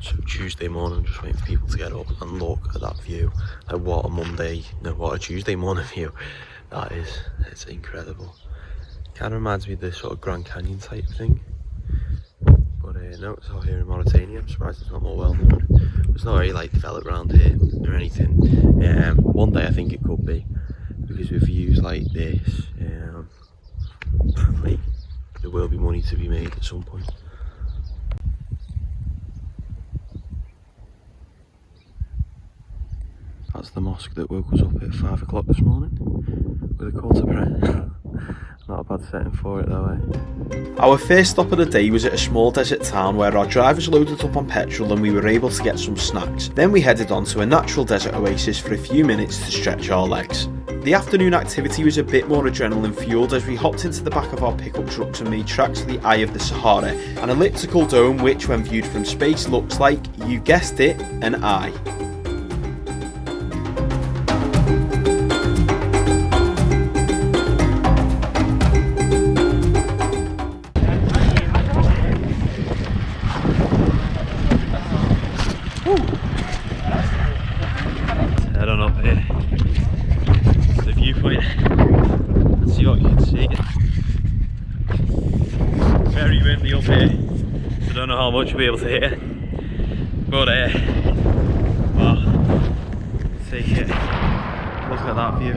So Tuesday morning, just waiting for people to get up and look at that view. Like what a Monday, no, what a Tuesday morning view that is. It's incredible. Kind of reminds me of this sort of Grand Canyon type thing. But no, it's all here in Mauritania. I'm surprised it's not more well known. It's not very like developed around here or anything. One day I think it could be, because with views like this, like, there will be money to be made at some point. That's the mosque that woke us up at 5 o'clock this morning with a call to prayer. Not a bad setting for it though, eh? Our first stop of the day was at a small desert town where our drivers loaded up on petrol and we were able to get some snacks. Then we headed on to a natural desert oasis for a few minutes to stretch our legs. The afternoon activity was a bit more adrenaline fueled as we hopped into the back of our pickup trucks and made tracks to the Eye of the Sahara, an elliptical dome which when viewed from space looks like, you guessed it, an eye. Head on up here to the viewpoint and see what you can see. Very windy up here, so I don't know how much you'll be able to hear, but well, take it, look at that view.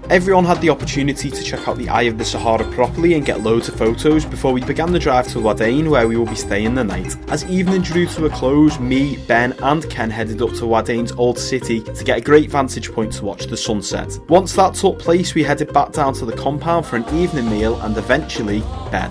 Everyone had the opportunity to check out the Eye of the Sahara properly and get loads of photos before we began the drive to Ouadane, where we will be staying the night. As evening drew to a close, me, Ben and Ken headed up to Ouadane's old city to get a great vantage point to watch the sunset. Once that took place, we headed back down to the compound for an evening meal and eventually bed.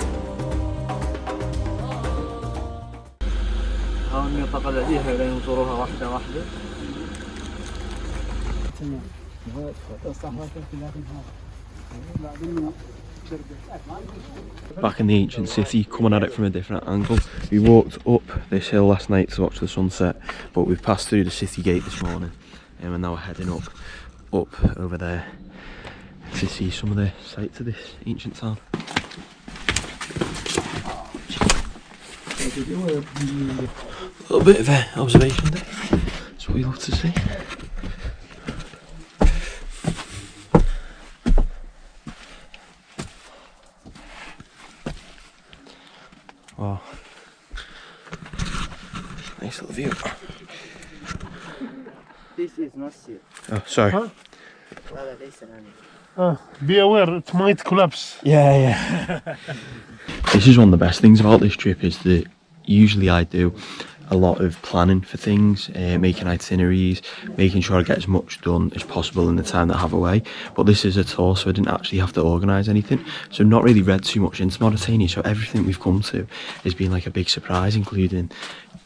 Back in the ancient city, coming at it from a different angle. We walked up this hill last night to watch the sunset, but we've passed through the city gate this morning and we're now heading up over there to see some of the sights of this ancient town. A little bit of observation there, that's what we love to see. Wow, nice little view. This is not safe. Oh, sorry. Huh? Be aware, it might collapse. Yeah. This is one of the best things about this trip, is that usually I do a lot of planning for things, making itineraries, making sure I get as much done as possible in the time that I have away. But this is a tour, so I didn't actually have to organise anything. So I've not really read too much into Mauritania, so everything we've come to has been like a big surprise, including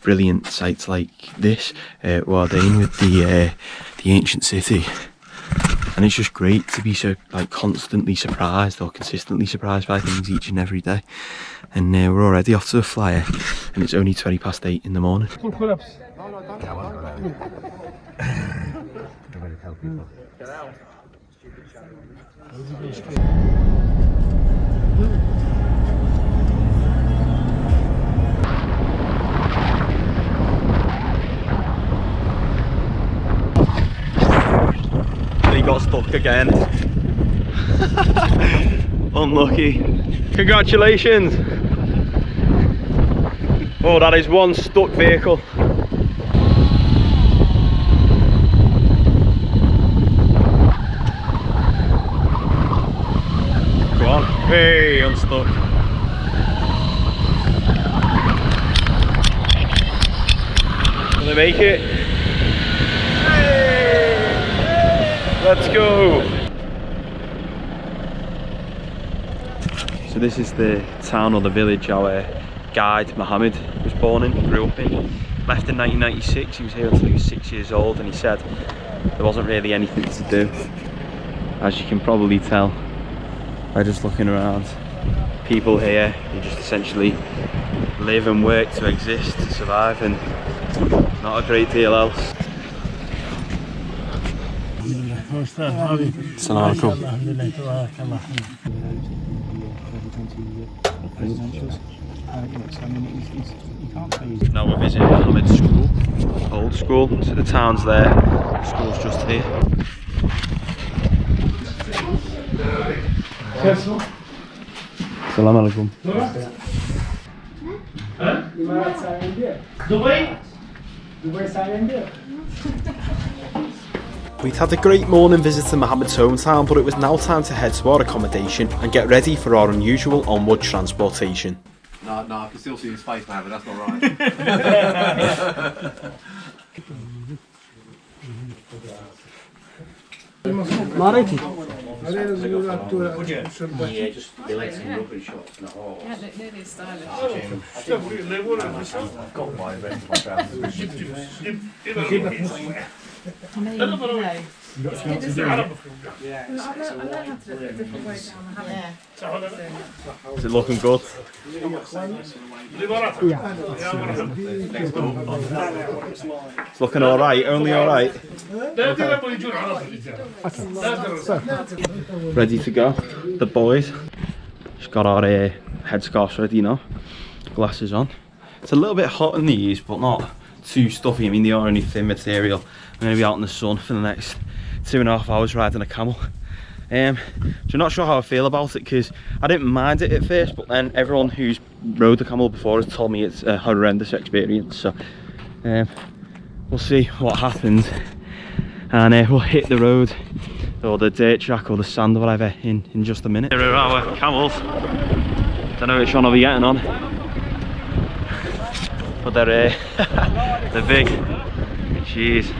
brilliant sites like this, Ouadane with the ancient city. And it's just great to be so like constantly surprised or consistently surprised by things each and every day. And we're already off to a flyer, and it's only 8:20 in the morning. He got stuck again. Unlucky. Congratulations. Oh, that is one stuck vehicle. Go on. Hey, unstuck. Will they make it? Hey! Let's go. So this is the town or the village our guide Mohammed was born in, grew up in. Left in 1996, he was here until he was 6 years old, and he said there wasn't really anything to do. As you can probably tell by just looking around. People here, they just essentially live and work to exist, to survive, and not a great deal else. استاذ حبيبي. السلام عليكم. الحمد لله تبارك الله. Now we're visiting Mohammed's school, old school. So the town's there, the school's just here. Assalamu alaikum. We'd had a great morning visit to Mohammed's hometown, but it was now time to head to our accommodation and get ready for our unusual onward transportation. No, I can still see his face, man, but that's not right. Mariti. Yeah, just the legs and rubber shots, not all. Yeah, they're stylish. I've got my rent my trousers. I mean, you know, it doesn't, I learned how to do it a different way down the hammock. Is it looking good? It's looking alright, only alright. Ready to go, the boys. Just got our headscarves ready now, glasses on. It's a little bit hot in these, but not too stuffy. I mean, they are only thin material. I'm going to be out in the sun for the next 2.5 hours riding a camel. So I'm not sure how I feel about it, because I didn't mind it at first, but then everyone who's rode the camel before has told me it's a horrendous experience. So we'll see what happens, and we'll hit the road or the dirt track or the sand or whatever in just a minute. Here are our camels. Don't know which one I'll be getting on, but they're they're big. Jeez.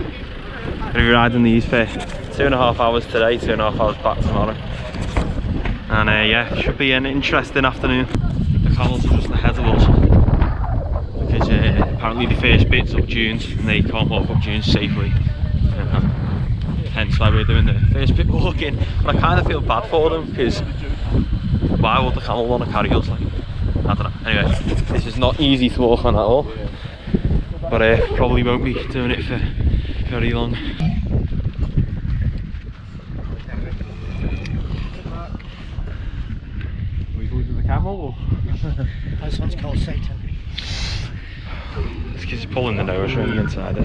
Gonna be riding these for 2.5 hours today, 2.5 hours back tomorrow. And yeah, should be an interesting afternoon. The camels are just ahead of us, because apparently the first bit's up dunes and they can't walk up dunes safely. Hence why we're doing the first bit walking. But I kind of feel bad for them, because why would the camel want to carry us? Like, I don't know. Anyway, this is not easy to walk on at all, but probably won't be doing it for very long. Are we going to the camel? Or? This one's called Satan. It's because he's pulling the nose ring inside it.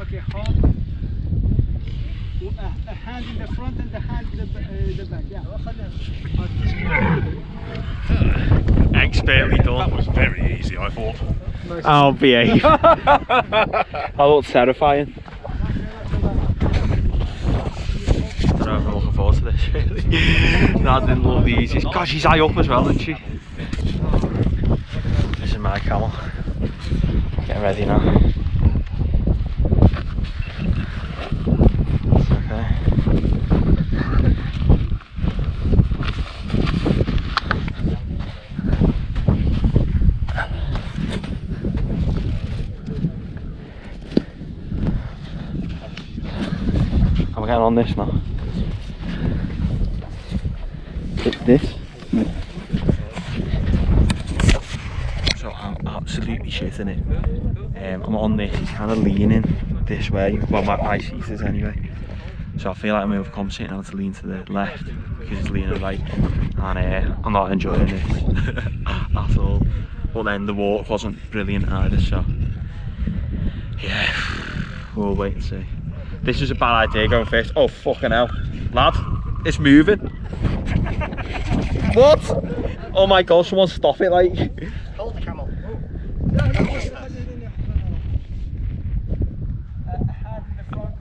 Okay, hold. A hand in the front and the hand in the back. Yeah. Expertly done. That was very easy, I thought. I'll behave. That looks terrifying. I don't know if I'm looking forward to this, really. That didn't look the easiest. God, she's high up as well, isn't she? This is my camel. Getting ready now. Okay. I'm getting on this now. This. So I'm absolutely shitting it. I'm on this, it's kind of leaning this way. Well, my seat is anyway. So I feel like I'm overcompensating now to lean to the left, because it's leaning right. And I'm not enjoying this at all. But then the walk wasn't brilliant either, so yeah, we'll wait and see. This is a bad idea going first. Oh fucking hell. Lad, it's moving. What? Oh my god, someone stop it, like. Hold the camel.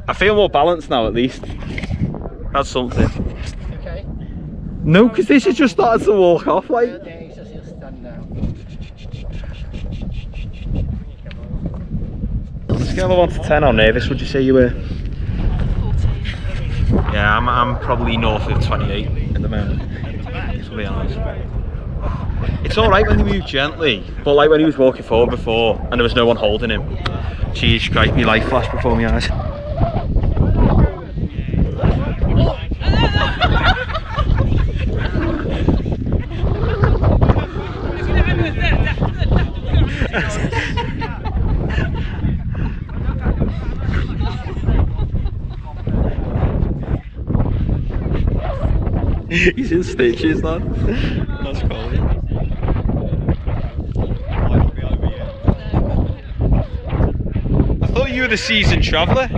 I feel more balanced now at least. That's something. Okay. No, because this has just started to walk off, like. Yeah, he's just he'll stand now. On a scale of 1 to 10 how nervous would you say you were? 14. Yeah, I'm probably north of 28 at the moment, to be honest. It's alright when you move gently, but like when he was walking forward before and there was no one holding him. Jeez Christ, my life flashed before my eyes. He's in stitches, lad. That's cool. I thought you were the seasoned traveller.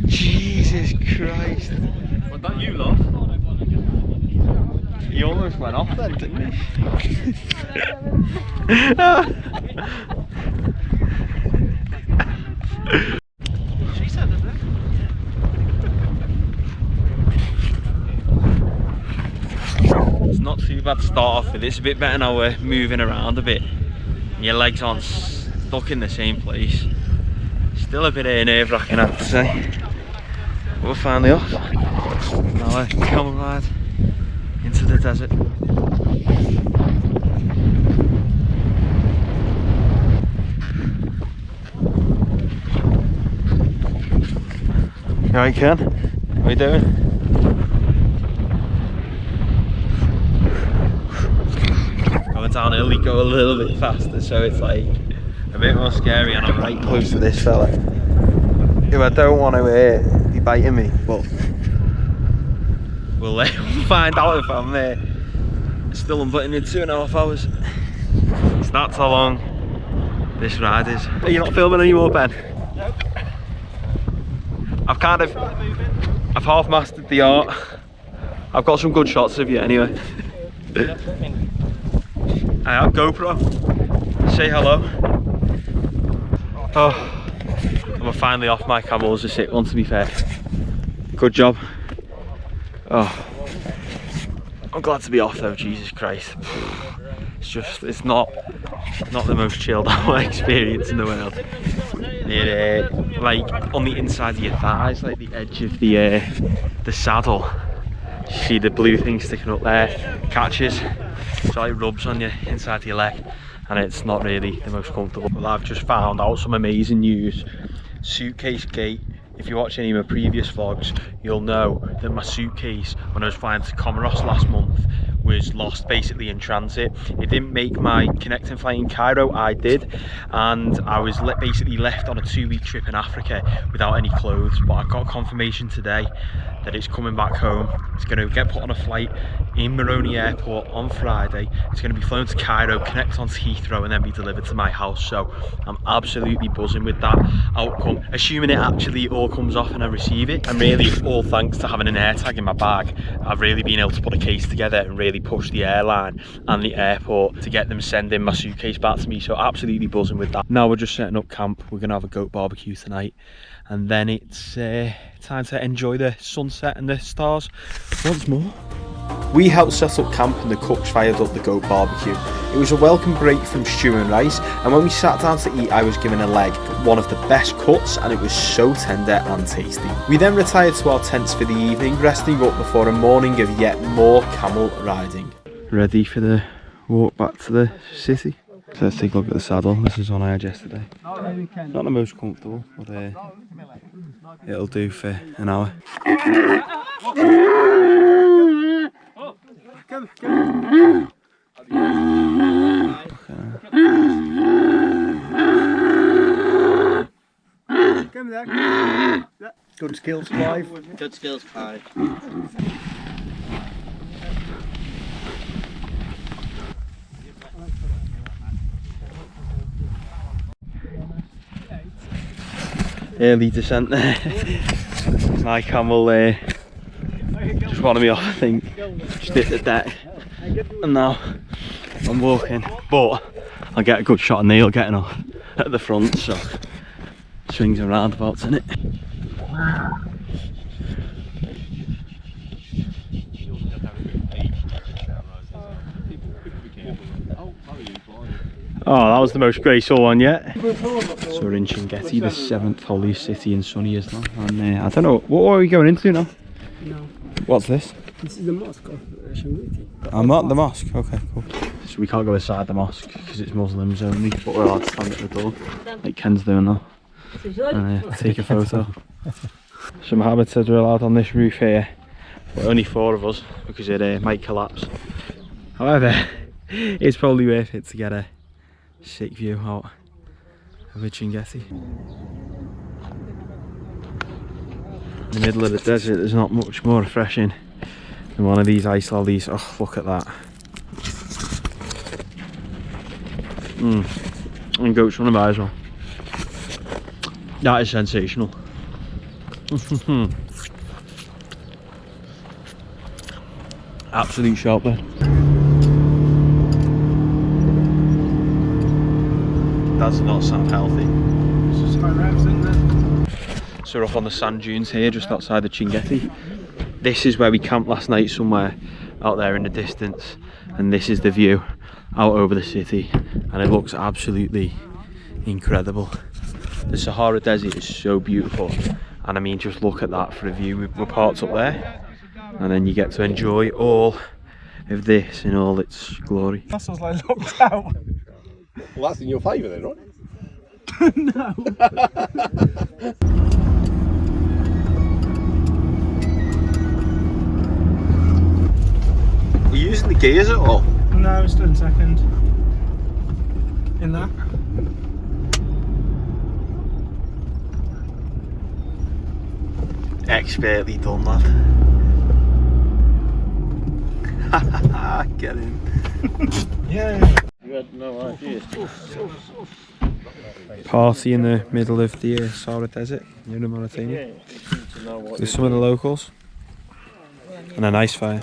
Jesus Christ. Was that you, love? He almost went off then, didn't he? It's not too bad to start off with. It's a bit better now we're moving around a bit. Your legs aren't stuck in the same place. Still a bit nerve-wracking, I have to say. But we're finally off. Now a camel ride into the desert. You alright, Ken? How you doing? Going downhill, we go a little bit faster, so it's like a bit more scary, and I'm right close to this fella. If I don't want to be biting me, but we'll find out if I'm still unbuttoned in 2.5 hours. So that's how long this ride is. Are you not filming anymore, Ben? Nope. I've half mastered the art. I've got some good shots of you anyway. I have GoPro. Say hello. Oh, and we're finally off my camels. Just hit one, to be fair. Good job. Oh, I'm glad to be off though. Jesus Christ. It's not the most chilled out experience in the world. It like on the inside of your thighs, like the edge of the saddle. You see the blue thing sticking up there, catches, so it rubs on you inside your leg, and it's not really the most comfortable. But I've just found out some amazing news. Suitcase gate. If you watch any of my previous vlogs, you'll know that my suitcase, when I was flying to Comoros last month, was lost basically in transit. It didn't make my connecting flight in Cairo, I did, and I was basically left on a 2-week trip in Africa without any clothes. But I got confirmation today that it's coming back home. It's going to get put on a flight in Moroni Airport on Friday. It's going to be flown to Cairo, connect onto Heathrow, and then be delivered to my house. So I'm absolutely buzzing with that outcome, assuming it actually all comes off and I receive it. And really, it's all thanks to having an air tag in my bag. I've really been able to put a case together and really push the airline and the airport to get them sending my suitcase back to me. So absolutely buzzing with that. Now we're just setting up camp. We're going to have a goat barbecue tonight, and then it's time to enjoy the sunset and the stars once more. We helped set up camp and the cooks fired up the goat barbecue. It was a welcome break from stew and rice, and when we sat down to eat I was given a leg, one of the best cuts, and it was so tender and tasty. We then retired to our tents for the evening, resting up before a morning of yet more camel riding. Ready for the walk back to the city? So let's take a look at the saddle. This is one I had yesterday. Not the most comfortable, but it'll do for an hour. Good skills 5. Good skills 5. Early descent there. My camel just wanted me off, I think. Just hit the deck. And now I'm walking. But I'll get a good shot of Neil getting off at the front, so swings and roundabouts in it. Oh, that was the most graceful one yet. So we're in Chinguetti, the 7th holiest city in sunny Islam. And I don't know, what are we going into now? No. What's this? This is the mosque of Chinguetti. I'm not the mosque, okay, cool. So we can't go inside the mosque because it's Muslims only, but we're allowed to stand at the door, like Ken's doing now, and take a photo. So Mohammed said we're allowed on this roof here, but only 4 of us because it might collapse. However, it's probably worth it to get a sick view out of the Chinguetti. In the middle of the desert, there's not much more refreshing than one of these ice lollies. Oh, look at that. And goats running by as well. That is sensational. Absolute sharp there. Does not sound healthy. It's just high revs, isn't it? So we're up on the sand dunes here, just outside the Chinguetti. This is where we camped last night, somewhere out there in the distance. And this is the view out over the city. And it looks absolutely incredible. The Sahara Desert is so beautiful. And I mean, just look at that for a view. We're parked up there. And then you get to enjoy all of this in all its glory. Muscles like locked out. Well, that's in your favour then, right? No. Are you using the gears at all? No, still in second. In that. Expertly done, lad. Get in. Yeah. You had no idea. Party in the middle of the Sahara Desert near Mauritania with some of the locals and a nice fire.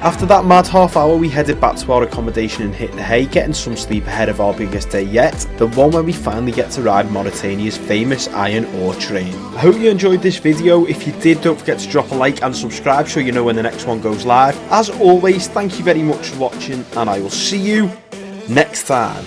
After that mad half hour, we headed back to our accommodation and hit the hay, getting some sleep ahead of our biggest day yet, the one where we finally get to ride Mauritania's famous iron ore train. I hope you enjoyed this video. If you did, don't forget to drop a like and subscribe so you know when the next one goes live. As always, thank you very much for watching, and I will see you next time.